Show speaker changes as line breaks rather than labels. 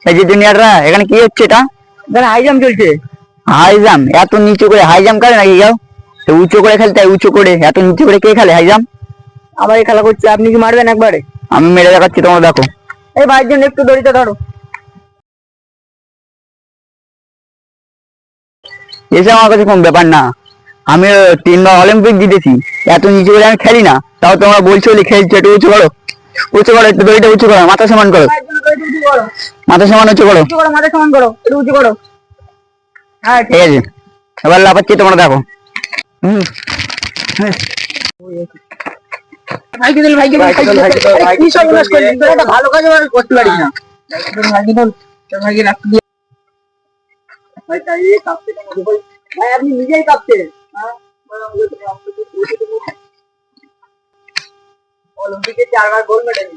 এই যে জুনিয়ররা এখানে কি হচ্ছে এটা?
এখানে হাই জাম্প চলছে।
High jump? এত নিচু করে হাই জাম্প করে নাকি কেউ? উঁচু করে খেলতে হয়, উঁচু করে। এত নিচু করে কে খেলে হাই জাম্প?
আবার এই খেলা করছে, আপনি কি মারবেন একবারে?
আমি মেরে দেখাচ্ছি, তোমরা দেখো।
এই ভাইয়ের জন্য একটু দড়িটা ধরো।
এসে আমার কাছে কোন ব্যাপার না, আমি 3বার অলিম্পিক জিতেছি। এত নিচু করে আমি খেলি না, তাও তোমরা বলছো বলে খেলছো। একটু উঁচু করো, উঁচু করো, একটু দড়িটা উঁচু করো, মাথা সমান করো, মাথা সমান উঁচু করো,
মাথা সমান করো, একটু উঁচু করো। হ্যাঁ
ঠিক আছে, এবার লাফাচ্ছি, তোমরা দেখো।
ভালো কাজ করতে পারিস না ভাই, আপনি নিজেই কাঁপছেন। অলিম্পিকে 4বার গোল্ড মেডেল।